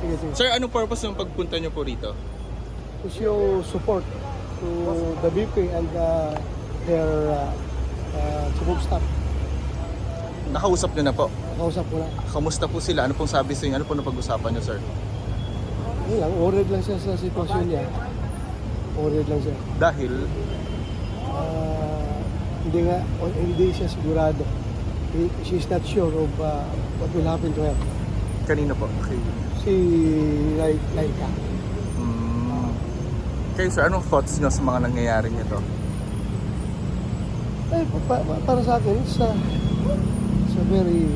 Sige, sige. Sir, anong purpose ng pagpunta nyo po rito? To show support to the BP and their support staff. Nakausap nyo na po. Nakausap ko na. Kamusta po sila? Ano pong sabi sa inyo? Ano pong napag-usapan nyo, sir? Ano lang, worried lang siya sa sitwasyon niya. Worried lang siya. Dahil, Hindi siya sigurado. She's not sure of what will happen to her. kanina po. Okay. Si Laika. Kayo, sir, anong thoughts nyo sa mga nangyayari nito? Para sa akin, it's very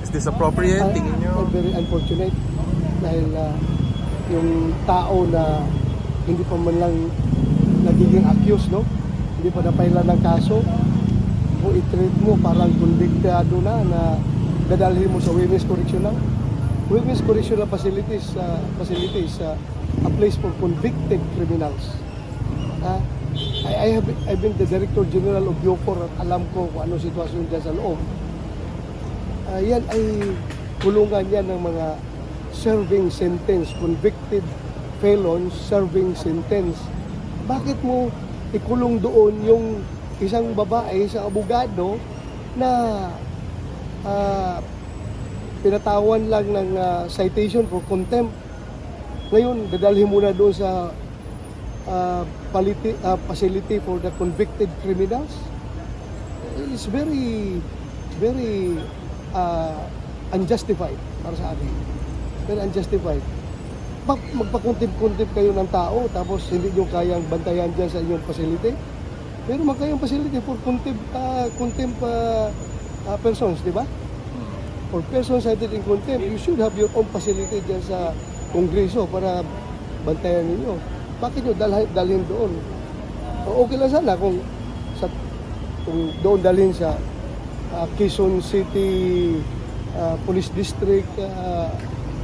Is this appropriate? Tingin nyo? very unfortunate dahil yung tao na hindi pa man lang nagiging accused, no? Hindi pa napailan ng kaso, kung i-treat mo parang convictado na dadalhin mo sa women's correctional. Women's correctional facilities a place for convicted criminals. I've been the Director General of BIOFOR at alam ko kung ano sitwasyon dyan sa loob. Yan ay kulungan yan ng mga serving sentence, convicted felons serving sentence. Bakit mo ikulong doon yung isang babae, isang abogado na pinatawan lang ng citation for contempt? Ngayon, dadalhin mo na doon sa facility for the convicted criminals. It's very unjustified para sa akin. Very unjustified. Magpakuntip-kuntip kayo ng tao tapos hindi nyo kayang bantayan dyan sa inyong facility. Pero magkayong facility for contempt persons, di ba? For persons cited in contempt, you should have your own facility dyan sa Kongreso para bantayan ninyo. Bakit nyo dalhin doon? Okay lang sana kung doon dalhin sa Quezon City Police District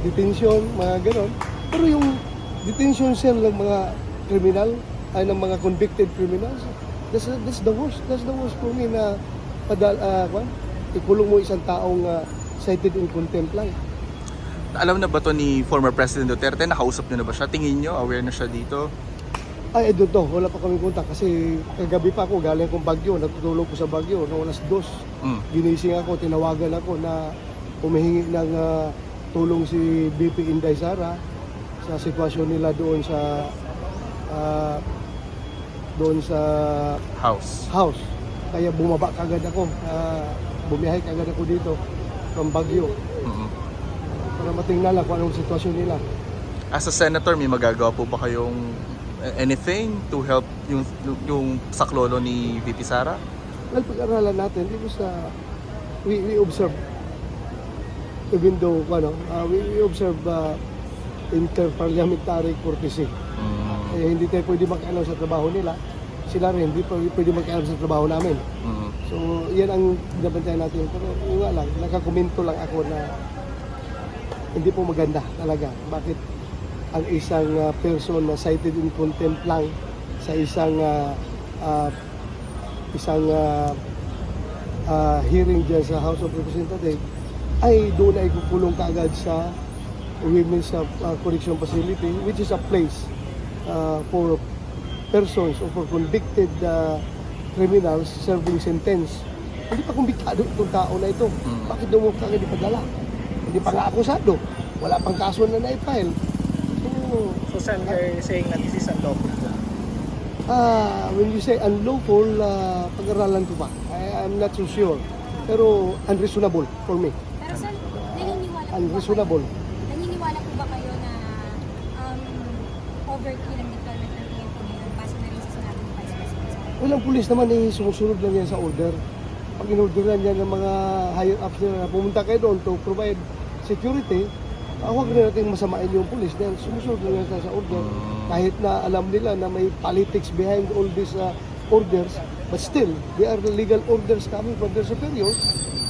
detention, mga ganon. Pero yung detention cell ng mga criminal, ay ng mga convicted criminals, that's the worst. That's the worst for me na ikulong mo isang taong cited in contempt lang. Alam na ba to ni former President Duterte? Nakausap nyo na ba siya? Tingin nyo? Aware na siya dito? I don't know. Wala pa kami kontak kasi kagabi pa ako, galing akong Baguio, natutulog ko sa Baguio, noong alas 2. Ginising ako, tinawagan ako na humihingi ng tulong si BP Inday Sara sa sitwasyon nila doon sa house. Kaya bumaba kagad ako, bumiyahe kagad ako dito from Baguio. Para matingnan lang kung anong sitwasyon nila. As a senator, may magagawa po ba kayong anything to help yung saklolo ni VP Sara? Well, pag-aralan natin, because we observe, even though, we observe inter-parliamentary courtesy. Hindi tayo pwede makialam sa trabaho nila. Sila rin, hindi pwede makialam sa trabaho namin. So, yan ang nabantayan natin. Pero yun nga lang, nakakomento lang ako na hindi po maganda talaga. Bakit ang isang person na cited in contempt lang sa isang hearing dyan sa House of Representatives ay doon ay kukulong kaagad sa Women's Correction Facility, which is a place for persons or for convicted criminals serving sentence. Hindi pa kumbiktado itong tao na ito. Bakit doon mo kagad ipadala? Hindi pa nga akusado. Wala pang kaso na na-file. So, Sen, you're saying that this is unlawful? When you say unlawful, pag-aralan ko pa. I'm not so sure. Pero unreasonable for me. Pero sir, Unreasonable. naniniwala po ba kayo na overkill ang deployment ng PNP ngayon? Base na rin sa sinabi ng Vice President? Walang pulis naman sumusunod lang yan sa order. Pag inorderan yan ng mga higher ups na pumunta kayo doon to provide security, huwag na natin masamain yung pulis dahil sumusunod lang yan sa order. Kahit na alam nila na may politics behind all these orders, but still, they are the legal orders coming from their superiors.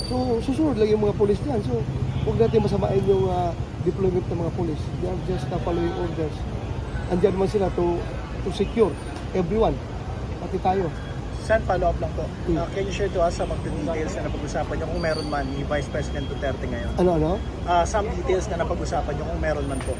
So, susunod lang yung mga pulis dyan. So, huwag natin masamain yung deployment ng mga pulis. They are just following orders. Andyan naman sila to secure everyone, pati tayo. Sen, follow up lang po. Can you share to us some of the details na napag-usapan nyo kung meron man ni Vice President Duterte ngayon? Ano? Some details na napag-usapan nyo kung meron man po.